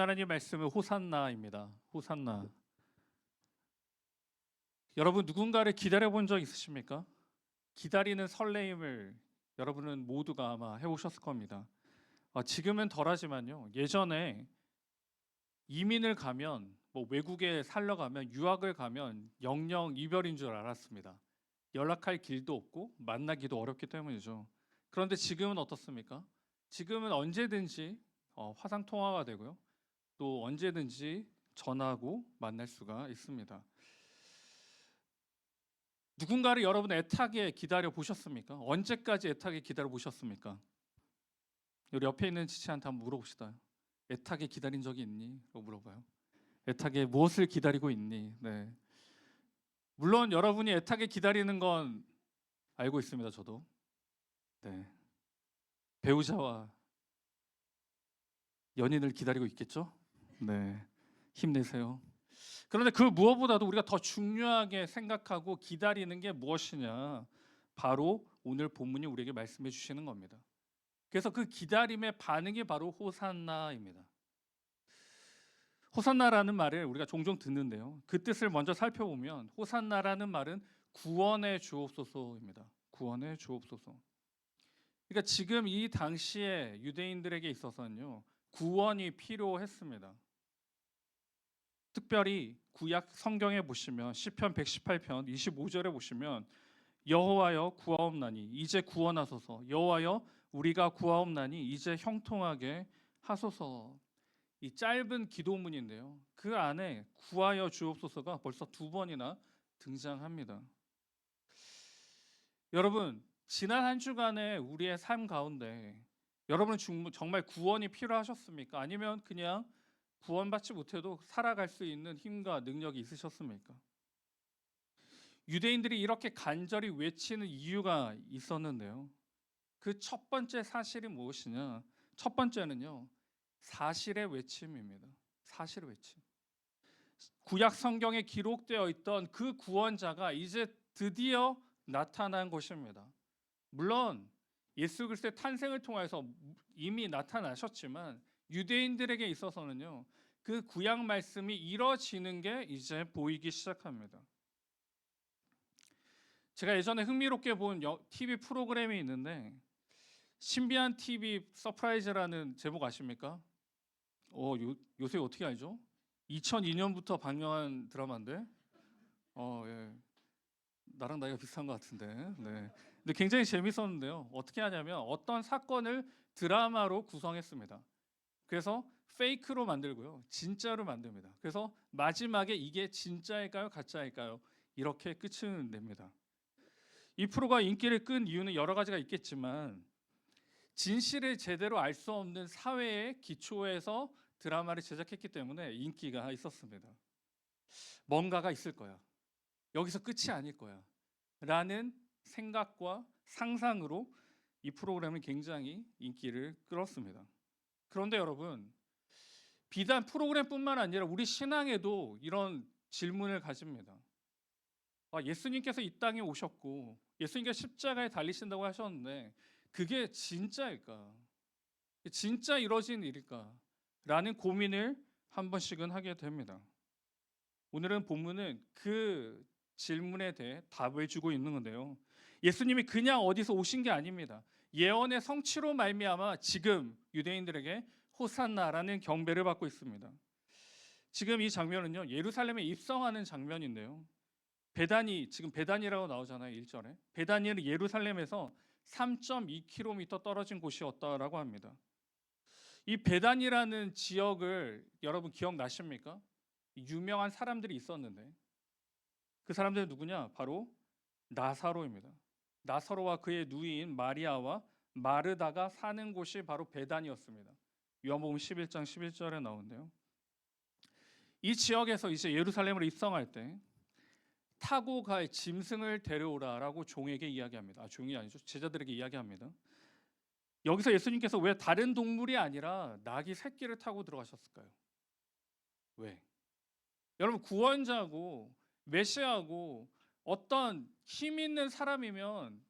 하나님 말씀은 호산나입니다. 호산나. 여러분 누군가를 기다려 본 적 있으십니까? 기다리는 설레임을 여러분은 모두가 아마 해오셨을 겁니다. 지금은 덜하지만요. 예전에 이민을 가면 외국에 살러 가면 유학을 가면 영영 이별인 줄 알았습니다. 연락할 길도 없고 만나기도 어렵기 때문이죠. 그런데 지금은 어떻습니까? 지금은 언제든지 화상 통화가 되고요. 또 언제든지 전화하고 만날 수가 있습니다. 누군가를 여러분 애타게 기다려 보셨습니까? 언제까지 애타게 기다려 보셨습니까? 우리 옆에 있는 지체한테 한번 물어봅시다. 애타게 기다린 적이 있니? 라고 물어봐요. 애타게 무엇을 기다리고 있니? 네. 물론 여러분이 애타게 기다리는 건 알고 있습니다. 저도. 네. 배우자와 연인을 기다리고 있겠죠? 네. 힘내세요. 그런데 그 무엇보다도 우리가 더 중요하게 생각하고 기다리는 게 무엇이냐? 바로 오늘 본문이 우리에게 말씀해 주시는 겁니다. 그래서 그 기다림의 반응이 바로 호산나입니다. 호산나라는 말을 우리가 종종 듣는데요. 그 뜻을 먼저 살펴보면 호산나라는 말은 구원해 주옵소서입니다. 구원해 주옵소서. 그러니까 지금 이 당시에 유대인들에게 있어서는요. 구원이 필요했습니다. 특별히 구약 성경에 보시면 시편 118편 25절에 보시면 여호와여 구하옵나니 이제 구원하소서. 여호와여 우리가 구하옵나니 이제 형통하게 하소서. 이 짧은 기도문인데요. 그 안에 구하여 주옵소서가 벌써 두 번이나 등장합니다. 여러분, 지난 한 주간의 우리의 삶 가운데 여러분은 정말 구원이 필요하셨습니까? 아니면 그냥 구원받지 못해도 살아갈 수 있는 힘과 능력이 있으셨습니까? 유대인들이 이렇게 간절히 외치는 이유가 있었는데요. 그 첫 번째 사실이 무엇이냐? 첫 번째는요. 사실의 외침입니다. 사실의 외침. 구약 성경에 기록되어 있던 그 구원자가 이제 드디어 나타난 것입니다. 물론 예수 그리스도의 탄생을 통해서 이미 나타나셨지만 유대인들에게 있어서는요. 그 구약 말씀이 이뤄지는 게 이제 보이기 시작합니다. 제가 예전에 흥미롭게 본 TV 프로그램이 있는데 신비한 TV 서프라이즈라는 제목 아십니까? 요새 어떻게 알죠? 2002년부터 방영한 드라마인데, 예. 나랑 나이가 비슷한 것 같은데, 네. 근데 굉장히 재밌었는데요. 어떻게 하냐면 어떤 사건을 드라마로 구성했습니다. 그래서 페이크로 만들고요, 진짜로 만듭니다. 그래서 마지막에 이게 진짜일까요, 가짜일까요? 이렇게 끝을 냅니다. 이 프로가 인기를 끈 이유는 여러 가지가 있겠지만 진실을 제대로 알 수 없는 사회의 기초에서 드라마를 제작했기 때문에 인기가 있었습니다. 뭔가가 있을 거야. 여기서 끝이 아닐 거야. 라는 생각과 상상으로 이 프로그램은 굉장히 인기를 끌었습니다. 그런데 여러분, 비단 프로그램뿐만 아니라 우리 신앙에도 이런 질문을 가집니다. 예수님께서 이 땅에 오셨고 예수님께서 십자가에 달리신다고 하셨는데 그게 진짜일까? 진짜 이루어진 일일까? 라는 고민을 한 번씩은 하게 됩니다. 오늘은 본문은 그 질문에 대해 답을 주고 있는 건데요. 예수님이 그냥 어디서 오신 게 아닙니다. 예언의 성취로 말미암아 지금 유대인들에게 호산나라는 경배를 받고 있습니다. 지금 이 장면은요. 예루살렘에 입성하는 장면인데요. 지금 베단이라고 나오잖아요. 1절에. 베다니는 예루살렘에서 3.2km 떨어진 곳이었다라고 합니다. 이 베단이라는 지역을 여러분 기억나십니까? 유명한 사람들이 있었는데 그 사람들은 누구냐? 바로 나사로입니다. 나사로와 그의 누이인 마리아와 마르다가 사는 곳이 바로 베단이었습니다. 요한복음 11장 11절에 나오는데요. 이 지역에서 이제 예루살렘으로 입성할 때 타고 갈 짐승을 데려오라라고 종에게 이야기합니다. 종이 아니죠. 제자들에게 이야기합니다. 여기서 예수님께서 왜 다른 동물이 아니라 낙이 새끼를 타고 들어가셨을까요? 왜? 여러분 구원자고 메시아고 어떤 힘 있는 사람이면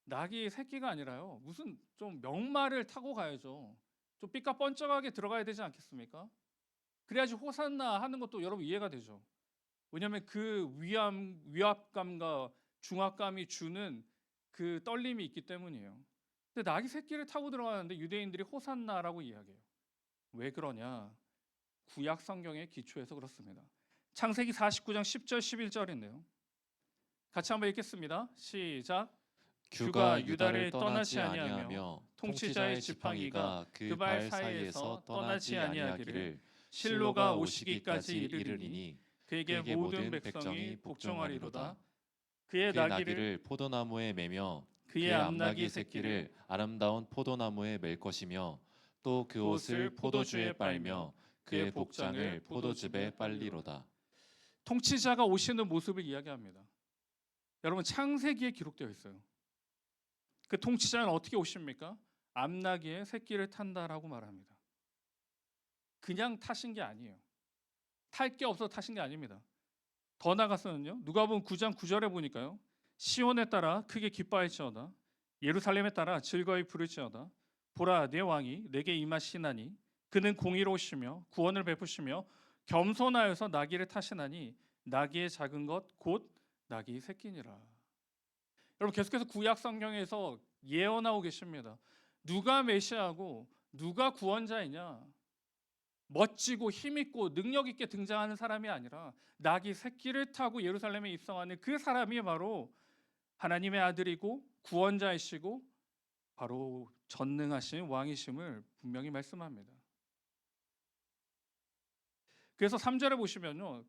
낙이 새끼가 아니라요. 무슨 좀 명마를 타고 가야죠. 좀 삐까뻔쩍하게 들어가야 되지 않겠습니까? 그래야지 호산나 하는 것도 여러분 이해가 되죠. 왜냐하면 그 위압감과 중압감이 주는 그 떨림이 있기 때문이에요. 근데 낙이 새끼를 타고 들어가는데 유대인들이 호산나라고 이야기해요. 왜 그러냐? 구약 성경의 기초에서 그렇습니다. 창세기 49장 10절 11절인데요. 같이 한번 읽겠습니다. 시작. 규가 유다를 떠나지 아니하며 통치자의 지팡이가 그 발 사이에서 떠나지 아니하기를 실로가 오시기까지 이르리니 그에게 모든 백성이 복종하리로다. 그의 나귀를 포도나무에 매며 그의 암나귀 새끼를 아름다운 포도나무에 맬 것이며 또 그 옷을 포도주에 빨며 그의 복장을 포도즙에 빨리로다. 통치자가 오시는 모습을 이야기합니다. 여러분 창세기에 기록되어 있어요. 그 통치자는 어떻게 오십니까? 암나귀의 새끼를 탄다라고 말합니다. 그냥 타신 게 아니에요. 탈 게 없어서 타신 게 아닙니다. 더 나가서는요. 누가복음 9장 9절에 보니까요. 시온에 따라 크게 기뻐할지어다. 예루살렘에 따라 즐거이 부를지어다. 보라 내 왕이 내게 임하시나니 그는 공의로우시며 구원을 베푸시며 겸손하여서 나귀를 타시나니 나귀의 작은 것 곧 나귀 새끼니라. 여러분 계속해서 구약 성경에서 예언하고 계십니다. 누가 메시아고 누가 구원자이냐? 멋지고 힘있고 능력 있게 등장하는 사람이 아니라 나귀 새끼를 타고 예루살렘에 입성하는 그 사람이 바로 하나님의 아들이고 구원자이시고 바로 전능하신 왕이심을 분명히 말씀합니다. 그래서 3절에 보시면요.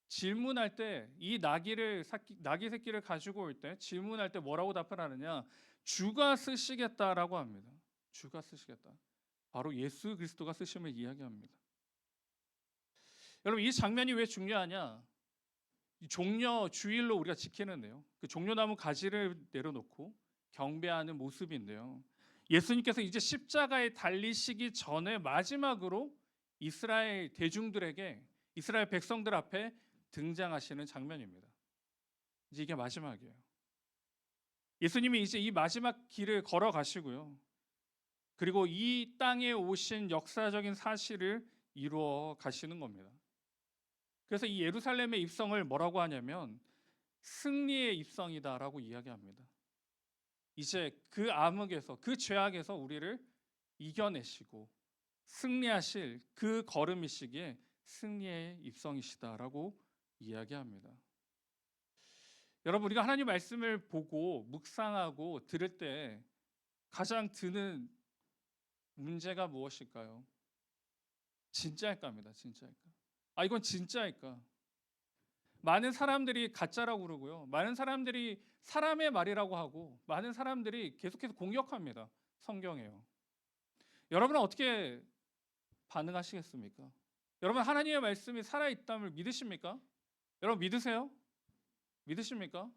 질문할 때 이 나귀 새끼를 가지고 올 때 질문할 때 뭐라고 답을 하느냐? 주가 쓰시겠다라고 합니다. 주가 쓰시겠다. 바로 예수 그리스도가 쓰심을 이야기합니다. 여러분 이 장면이 왜 중요하냐? 종려 주일로 우리가 지키는데요. 그 종려나무 가지를 내려놓고 경배하는 모습인데요. 예수님께서 이제 십자가에 달리시기 전에 마지막으로 이스라엘 대중들에게 이스라엘 백성들 앞에 등장하시는 장면입니다. 이제 이게 마지막이에요. 예수님이 이제 이 마지막 길을 걸어가시고요. 그리고 이 땅에 오신 역사적인 사실을 이루어 가시는 겁니다. 그래서 이 예루살렘의 입성을 뭐라고 하냐면 승리의 입성이다라고 이야기합니다. 이제 그 암흑에서 그 죄악에서 우리를 이겨내시고 승리하실 그 걸음이시기에 승리의 입성이시다라고 이야기합니다. 여러분 우리가 하나님 말씀을 보고 묵상하고 들을 때 가장 드는 문제가 무엇일까요? 진짜일까입니다. 진짜일까? 아 이건 진짜일까? 많은 사람들이 가짜라고 그러고요. 많은 사람들이 사람의 말이라고 하고 많은 사람들이 계속해서 공격합니다. 성경에요. 여러분은 어떻게 반응하시겠습니까? 여러분 하나님의 말씀이 살아있다를 믿으십니까? 여러분 믿으세요? 믿으십니까?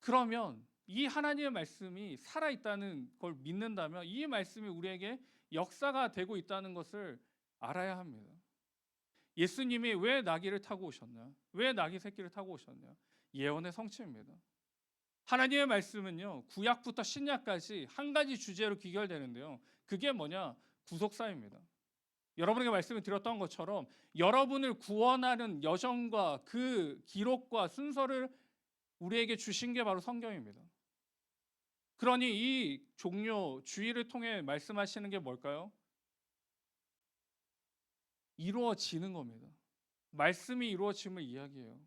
그러면 이 하나님의 말씀이 살아있다는 걸 믿는다면 이 말씀이 우리에게 역사가 되고 있다는 것을 알아야 합니다. 예수님이 왜 나귀를 타고 오셨냐? 왜 나귀 새끼를 타고 오셨냐? 예언의 성취입니다. 하나님의 말씀은요. 구약부터 신약까지 한 가지 주제로 귀결되는데요. 그게 뭐냐? 구속사입니다. 여러분에게 말씀을 드렸던 것처럼 여러분을 구원하는 여정과 그 기록과 순서를 우리에게 주신 게 바로 성경입니다. 그러니 이 종료 주의를 통해 말씀하시는 게 뭘까요? 이루어지는 겁니다. 말씀이 이루어짐을 이야기해요.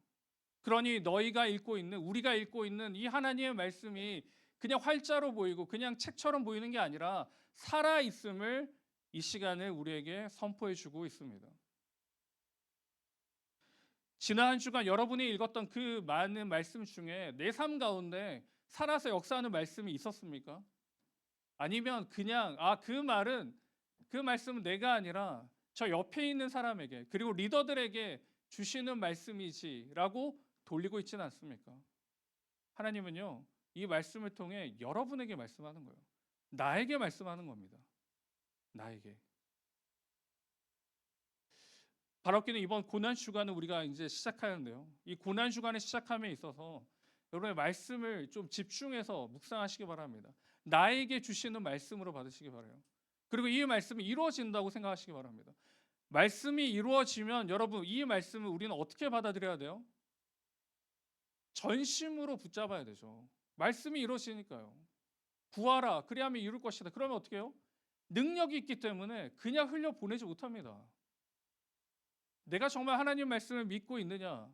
그러니 너희가 읽고 있는 우리가 읽고 있는 이 하나님의 말씀이 그냥 활자로 보이고 그냥 책처럼 보이는 게 아니라 살아 있음을 이 시간에 우리에게 선포해 주고 있습니다. 지난 한 주간 여러분이 읽었던 그 많은 말씀 중에 내 삶 가운데 살아서 역사하는 말씀이 있었습니까? 아니면 그냥 그 말씀은 내가 아니라 저 옆에 있는 사람에게 그리고 리더들에게 주시는 말씀이지라고 돌리고 있지는 않습니까? 하나님은요. 이 말씀을 통해 여러분에게 말씀하는 거예요. 나에게 말씀하는 겁니다. 나에게. 바랍기는 이번 고난 주간을 우리가 이제 시작하는데요. 이 고난 주간의 시작함에 있어서 여러분의 말씀을 좀 집중해서 묵상하시기 바랍니다. 나에게 주시는 말씀으로 받으시기 바라요. 그리고 이 말씀이 이루어진다고 생각하시기 바랍니다. 말씀이 이루어지면 여러분 이 말씀을 우리는 어떻게 받아들여야 돼요? 전심으로 붙잡아야 되죠. 말씀이 이루어지니까요. 구하라 그리하면 이룰 것이다. 그러면 어떻게 해요? 능력이 있기 때문에 그냥 흘려 보내지 못합니다. 내가 정말 하나님 말씀을 믿고 있느냐?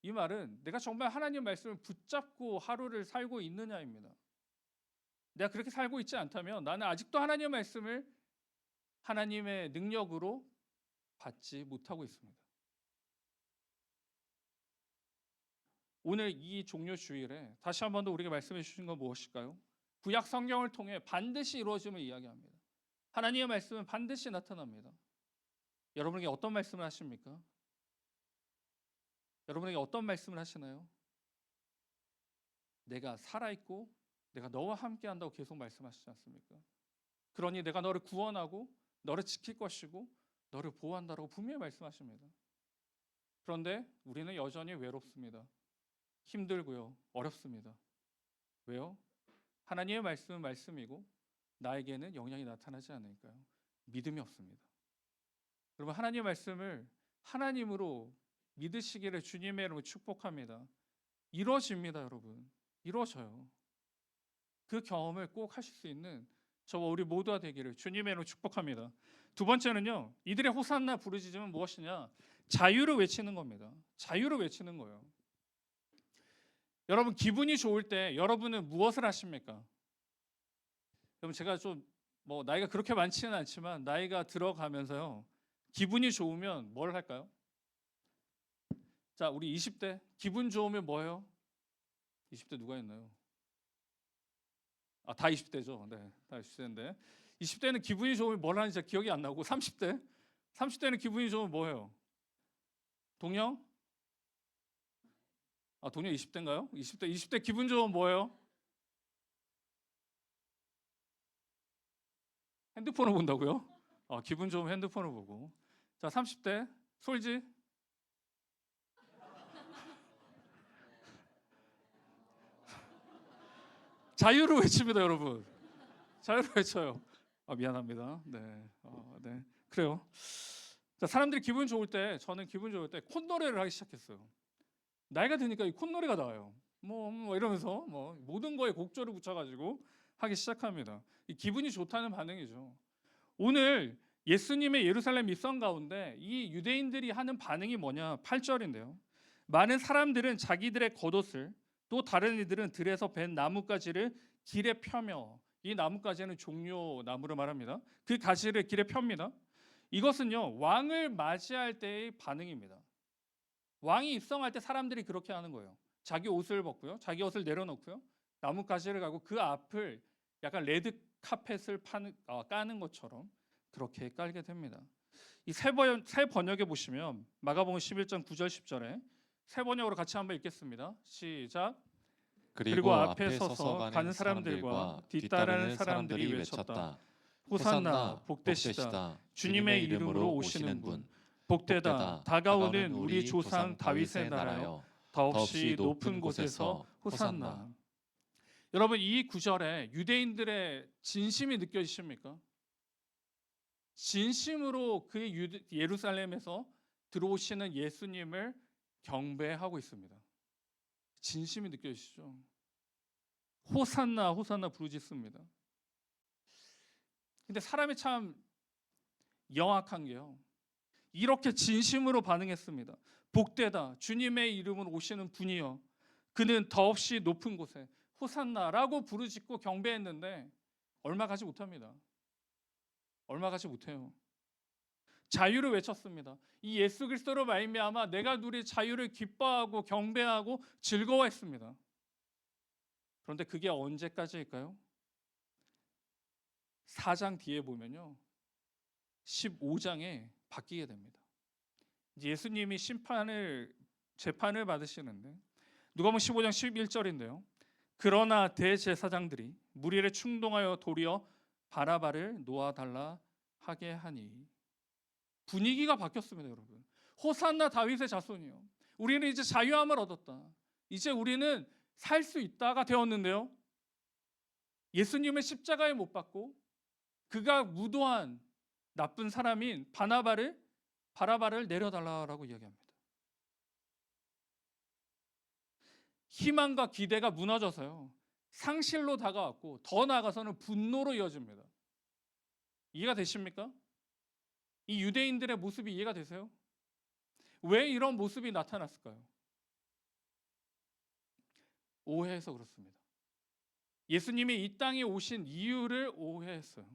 이 말은 내가 정말 하나님 말씀을 붙잡고 하루를 살고 있느냐입니다. 내가 그렇게 살고 있지 않다면 나는 아직도 하나님 말씀을 하나님의 능력으로 받지 못하고 있습니다. 오늘 이 종료 주일에 다시 한 번 더 우리에게 말씀해 주신 건 무엇일까요? 구약 성경을 통해 반드시 이루어짐을 이야기합니다. 하나님의 말씀은 반드시 나타납니다. 여러분에게 어떤 말씀을 하십니까? 여러분에게 어떤 말씀을 하시나요? 내가 살아있고 내가 너와 함께 한다고 계속 말씀하시지 않습니까? 그러니 내가 너를 구원하고 너를 지킬 것이고 너를 보호한다라고 분명히 말씀하십니다. 그런데 우리는 여전히 외롭습니다. 힘들고요. 어렵습니다. 왜요? 하나님의 말씀은 말씀이고 나에게는 영향이 나타나지 않으니까요. 믿음이 없습니다. 여러분 하나님의 말씀을 하나님으로 믿으시기를 주님의 이름으로 축복합니다. 이루어집니다, 여러분. 이루어져요. 그 경험을 꼭 하실 수 있는 저와 우리 모두가 되기를 주님의 이름으로 축복합니다. 두 번째는요. 이들의 호산나 부르짖음은 무엇이냐? 자유를 외치는 겁니다. 자유를 외치는 거예요. 여러분 기분이 좋을 때 여러분은 무엇을 하십니까? 여러분 제가 좀 나이가 그렇게 많지는 않지만 나이가 들어가면서요. 기분이 좋으면 뭘 할까요? 자, 우리 20대 기분 좋으면 뭐예요? 20대 누가 있나요? 다 20대죠. 네, 다 20대인데 20대는 기분이 좋으면 뭘 하는지 기억이 안 나고 30대는 기분이 좋으면 뭐예요? 동영? 동영 20대인가요? 20대 기분 좋으면 뭐예요? 핸드폰을 본다고요? 기분 좋으면 핸드폰을 보고. 자, 30대 솔지? 자유를 외칩니다, 여러분. 자유를 외쳐요. 미안합니다. 네, 네, 그래요. 자, 사람들이 기분 좋을 때, 저는 기분 좋을 때 콧노래를 하기 시작했어요. 나이가 드니까 이 콧노래가 나와요. 이러면서 모든 거에 곡조를 붙여가지고 하기 시작합니다. 이 기분이 좋다는 반응이죠. 오늘 예수님의 예루살렘 입성 가운데 이 유대인들이 하는 반응이 뭐냐? 8절인데요. 많은 사람들은 자기들의 겉옷을 또 다른 이들은 들에서 벤 나뭇가지를 길에 펴며 이 나뭇가지는 종려 나무를 말합니다. 그 가지를 길에 펴니다. 이것은요 왕을 맞이할 때의 반응입니다. 왕이 입성할 때 사람들이 그렇게 하는 거예요. 자기 옷을 벗고요, 자기 옷을 내려놓고요, 나뭇가지를 가고 그 앞을 약간 레드 카펫을 까는 것처럼 그렇게 깔게 됩니다. 이 새 번역에 보시면 마가복음 11장 9절 10절에 새 번역으로 같이 한번 읽겠습니다. 시작. 그리고 앞에 서서 가는 사람들과 뒤따르는 사람들이 외쳤다. 호산나 복되시다. 주님의 이름으로 오시는 분. 복되다. 다가오는 우리 조상 다윗의 나라여. 더없이 높은 곳에서 호산나. 여러분 이 구절에 유대인들의 진심이 느껴지십니까? 진심으로 그 예루살렘에서 들어오시는 예수님을 경배하고 있습니다. 진심이 느껴지시죠? 호산나 호산나 부르짖습니다. 근데 사람이 참 영악한 게요. 이렇게 진심으로 반응했습니다. 복되다. 주님의 이름으로 오시는 분이여. 그는 더없이 높은 곳에 호산나라고 부르짖고 경배했는데 얼마 가지 못합니다. 얼마 가지 못해요. 자유를 외쳤습니다. 이 예수 그리스도로 말미암아 내가 누릴 자유를 기뻐하고 경배하고 즐거워했습니다. 그런데 그게 언제까지일까요? 4장 뒤에 보면요. 15장에 바뀌게 됩니다. 예수님이 재판을 받으시는데 누가복음 15장 11절인데요. 그러나 대제사장들이 무리를 충동하여 도리어 바라바를 놓아달라 하게 하니 분위기가 바뀌었습니다, 여러분. 호산나 다윗의 자손이요. 우리는 이제 자유함을 얻었다. 이제 우리는 살 수 있다가 되었는데요. 예수님을 십자가에 못 박고 그가 무도한 나쁜 사람인 바나바를 바라바를 내려달라고 이야기합니다. 희망과 기대가 무너져서요. 상실로 다가왔고 더 나아가서는 분노로 이어집니다. 이해가 되십니까? 이 유대인들의 모습이 이해가 되세요? 왜 이런 모습이 나타났을까요? 오해해서 그렇습니다. 예수님이 이 땅에 오신 이유를 오해했어요.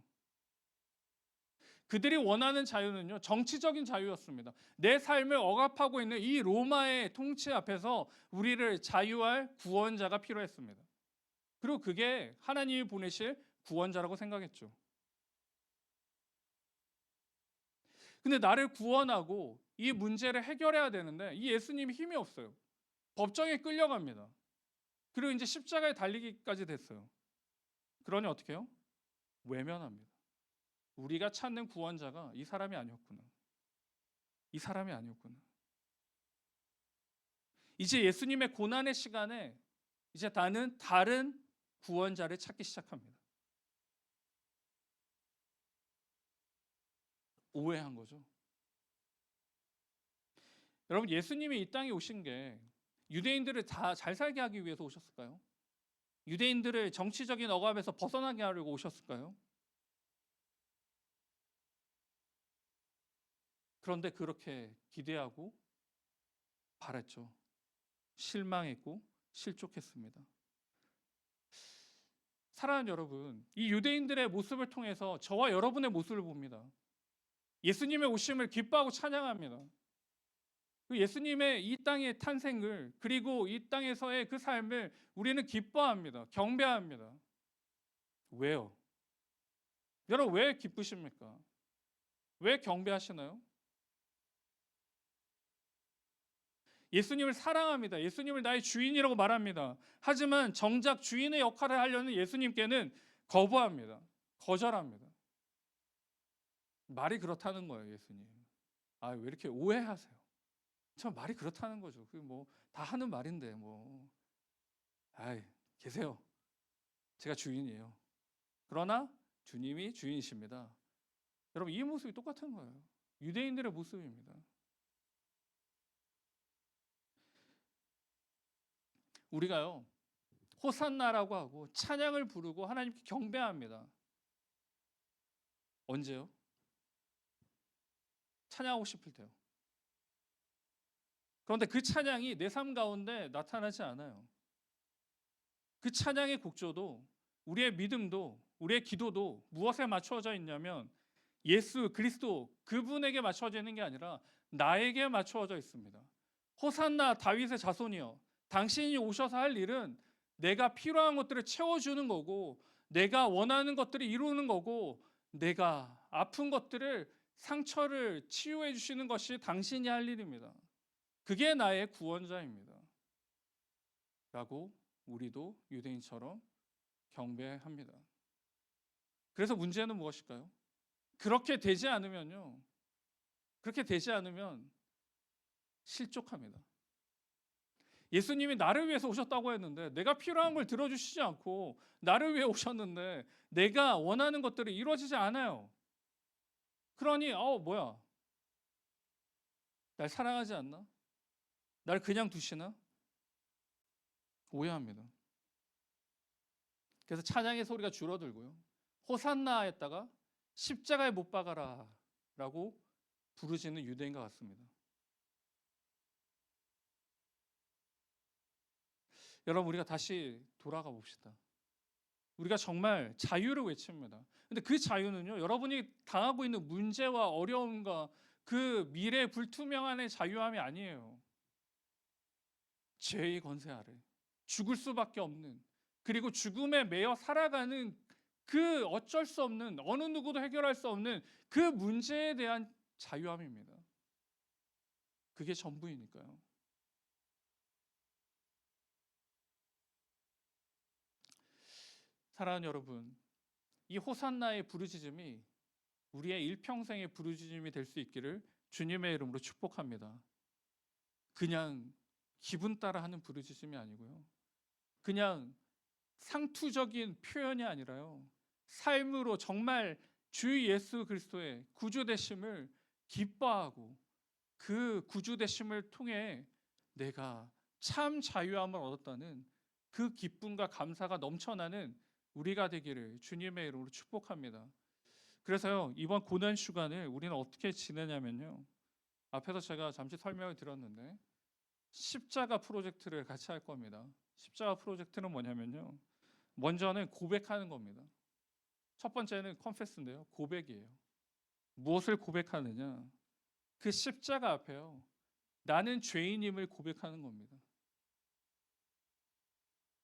그들이 원하는 자유는요, 정치적인 자유였습니다. 내 삶을 억압하고 있는 이 로마의 통치 앞에서 우리를 자유할 구원자가 필요했습니다. 그리고 그게 하나님이 보내실 구원자라고 생각했죠. 근데 나를 구원하고 이 문제를 해결해야 되는데 이 예수님이 힘이 없어요. 법정에 끌려갑니다. 그리고 이제 십자가에 달리기까지 됐어요. 그러니 어떻게 해요? 외면합니다. 우리가 찾는 구원자가 이 사람이 아니었구나. 이 사람이 아니었구나. 이제 예수님의 고난의 시간에 이제 나는 다른 구원자를 찾기 시작합니다. 오해한 거죠. 여러분, 예수님이 이 땅에 오신 게 유대인들을 다 잘 살게 하기 위해서 오셨을까요? 유대인들을 정치적인 억압에서 벗어나게 하려고 오셨을까요? 그런데 그렇게 기대하고 바랬죠. 실망했고 실족했습니다. 사랑하는 여러분, 이 유대인들의 모습을 통해서 저와 여러분의 모습을 봅니다. 예수님의 오심을 기뻐하고 찬양합니다. 예수님의 이 땅의 탄생을, 그리고 이 땅에서의 그 삶을 우리는 기뻐합니다. 경배합니다. 왜요? 여러분, 왜 기쁘십니까? 왜 경배하시나요? 예수님을 사랑합니다. 예수님을 나의 주인이라고 말합니다. 하지만 정작 주인의 역할을 하려는 예수님께는 거부합니다. 거절합니다. 말이 그렇다는 거예요, 예수님. 왜 이렇게 오해하세요? 참 말이 그렇다는 거죠. 다 하는 말인데 계세요. 제가 주인이에요. 그러나 주님이 주인이십니다. 여러분, 이 모습이 똑같은 거예요. 유대인들의 모습입니다. 우리가요, 호산나라고 하고 찬양을 부르고 하나님께 경배합니다. 언제요? 찬양하고 싶을 때요. 그런데 그 찬양이 내 삶 가운데 나타나지 않아요. 그 찬양의 곡조도, 우리의 믿음도, 우리의 기도도 무엇에 맞춰져 있냐면 예수 그리스도 그분에게 맞춰져 있는 게 아니라 나에게 맞춰져 있습니다. 호산나 다윗의 자손이여, 당신이 오셔서 할 일은 내가 필요한 것들을 채워주는 거고, 내가 원하는 것들을 이루는 거고, 내가 아픈 것들을, 상처를 치유해 주시는 것이 당신이 할 일입니다. 그게 나의 구원자입니다. 라고 우리도 유대인처럼 경배합니다. 그래서 문제는 무엇일까요? 그렇게 되지 않으면 실족합니다. 예수님이 나를 위해서 오셨다고 했는데 내가 필요한 걸 들어주시지 않고 나를 위해 오셨는데 내가 원하는 것들이 이루어지지 않아요. 그러니 뭐야? 날 사랑하지 않나? 날 그냥 두시나? 오해합니다. 그래서 찬양의 소리가 줄어들고요. 호산나 했다가 십자가에 못 박아라 라고 부르짖는 유대인과 같습니다. 여러분, 우리가 다시 돌아가 봅시다. 우리가 정말 자유를 외칩니다. 근데 그 자유는요, 여러분이 당하고 있는 문제와 어려움과 그 미래 불투명한의 자유함이 아니에요. 죄의 권세 아래 죽을 수밖에 없는, 그리고 죽음에 매여 살아가는 그 어쩔 수 없는, 어느 누구도 해결할 수 없는 그 문제에 대한 자유함입니다. 그게 전부이니까요. 사랑하는 여러분, 이 호산나의 부르짖음이 우리의 일평생의 부르짖음이 될 수 있기를 주님의 이름으로 축복합니다. 그냥 기분 따라 하는 부르짖음이 아니고요, 그냥 상투적인 표현이 아니라요, 삶으로 정말 주 예수 그리스도의 구주 되심을 기뻐하고 그 구주 되심을 통해 내가 참 자유함을 얻었다는 그 기쁨과 감사가 넘쳐나는 우리가 되기를 주님의 이름으로 축복합니다. 그래서요, 이번 고난 주간을 우리는 어떻게 지내냐면요, 앞에서 제가 잠시 설명을 드렸는데 십자가 프로젝트를 같이 할 겁니다. 십자가 프로젝트는 뭐냐면요, 먼저는 고백하는 겁니다. 첫 번째는 컨페스인데요, 고백이에요. 무엇을 고백하느냐? 그 십자가 앞에요, 나는 죄인임을 고백하는 겁니다.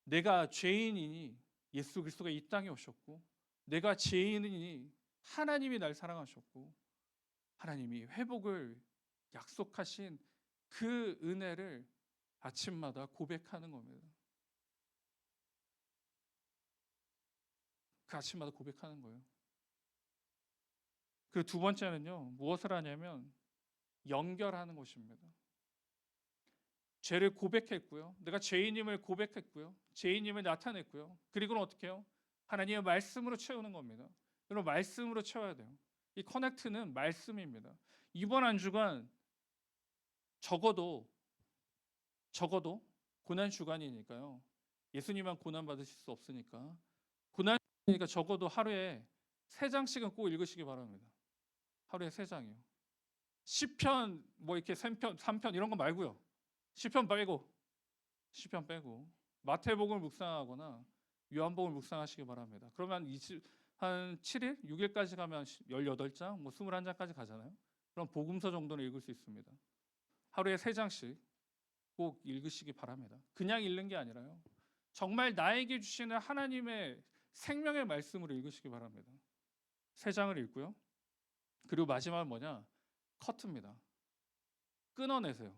내가 죄인이니 예수 그리스도가 이 땅에 오셨고, 내가 죄인이니 하나님이 날 사랑하셨고, 하나님이 회복을 약속하신 그 은혜를 아침마다 고백하는 겁니다. 그 아침마다 고백하는 거예요. 그리고 두 번째는요, 무엇을 하냐면 연결하는 것입니다. 죄를 고백했고요, 내가 죄인임을 고백했고요, 죄인임을 나타냈고요, 그리고는 어떻게 해요? 하나님의 말씀으로 채우는 겁니다. 여러분, 말씀으로 채워야 돼요. 이 커넥트는 말씀입니다. 이번 한 주간 적어도 고난 주간이니까요, 예수님만 고난 받으실 수 없으니까 고난이니까 적어도 하루에 3장씩은 꼭 읽으시기 바랍니다. 하루에 3장이요. 시편 뭐 이렇게 3편 이런 거 말고요. 시편 빼고 마태복음을 묵상하거나 요한복음을 묵상하시기 바랍니다. 그러면 한 7일, 6일까지 가면 18장, 뭐 21장까지 가잖아요. 그럼 복음서 정도는 읽을 수 있습니다. 하루에 3장씩 꼭 읽으시기 바랍니다. 그냥 읽는 게 아니라요, 정말 나에게 주시는 하나님의 생명의 말씀으로 읽으시기 바랍니다. 3장을 읽고요. 그리고 마지막은 뭐냐? 커트입니다. 끊어내세요.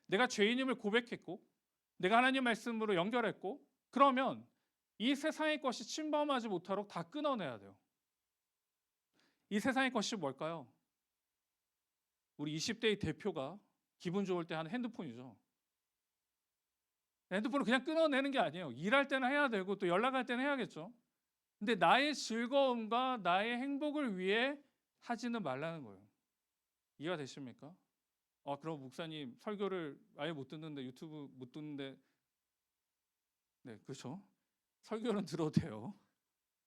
내가 죄인임을 고백했고, 내가 하나님 말씀으로 연결했고, 그러면 이 세상의 것이 침범하지 못하도록 다 끊어내야 돼요. 이 세상의 것이 뭘까요? 우리 20대의 대표가 기분 좋을 때 하는 핸드폰이죠. 핸드폰을 그냥 끊어내는 게 아니에요. 일할 때는 해야 되고 또 연락할 때는 해야겠죠. 근데 나의 즐거움과 나의 행복을 위해 하지는 말라는 거예요. 이해가 되십니까? 그럼 목사님 설교를 아예 못 듣는데, 유튜브 못 듣는데, 네, 그렇죠. 설교는 들어도 돼요.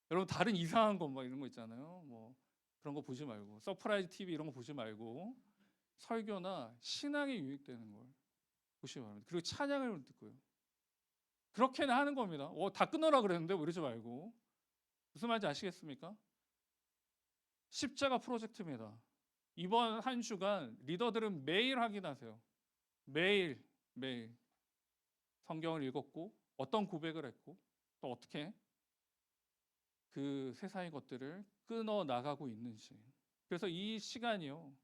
여러분, 다른 이상한 거 막 이런 거 있잖아요. 뭐 그런 거 보지 말고, 서프라이즈 TV 이런 거 보지 말고 설교나 신앙에 유익되는 걸 보시기 바랍니다. 그리고 찬양을 듣고요. 그렇게는 하는 겁니다. 다 끊어라 그랬는데 뭐 이러지 말고. 무슨 말인지 아시겠습니까? 십자가 프로젝트입니다. 이번 한 주간 리더들은 매일 확인하세요. 매일 성경을 읽었고, 어떤 고백을 했고, 또 어떻게 그 세상의 것들을 끊어 나가고 있는지. 그래서 이 시간이요,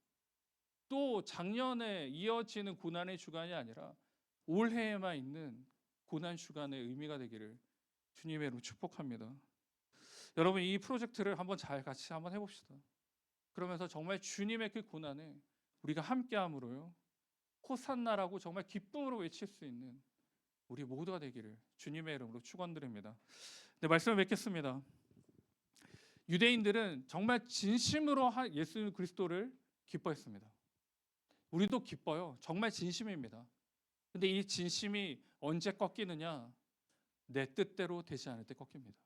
또 작년에 이어지는 고난의 주간이 아니라 올해에만 있는 고난 주간의 의미가 되기를 주님의 이름으로 축복합니다. 여러분, 이 프로젝트를 같이 한번 해봅시다. 그러면서 정말 주님의 그 고난에 우리가 함께함으로요, 호산나라고 정말 기쁨으로 외칠 수 있는 우리 모두가 되기를 주님의 이름으로 축원드립니다. 네, 말씀을 맺겠습니다. 유대인들은 정말 진심으로 예수 그리스도를 기뻐했습니다. 우리도 기뻐요. 정말 진심입니다. 근데 이 진심이 언제 꺾이느냐? 내 뜻대로 되지 않을 때 꺾입니다.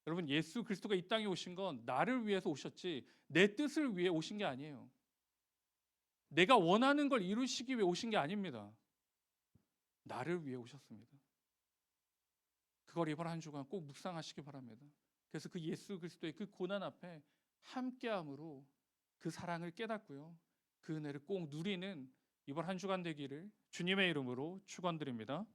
여러분, 예수 그리스도가 이 땅에 오신 건 나를 위해서 오셨지 내 뜻을 위해 오신 게 아니에요. 내가 원하는 걸 이루시기 위해 오신 게 아닙니다. 나를 위해 오셨습니다. 그걸 이번 한 주간 꼭 묵상하시기 바랍니다. 그래서 그 예수 그리스도의 그 고난 앞에 함께함으로 그 사랑을 깨닫고요, 그 은혜를 꼭 누리는 이번 한 주간 되기를 주님의 이름으로 축원드립니다.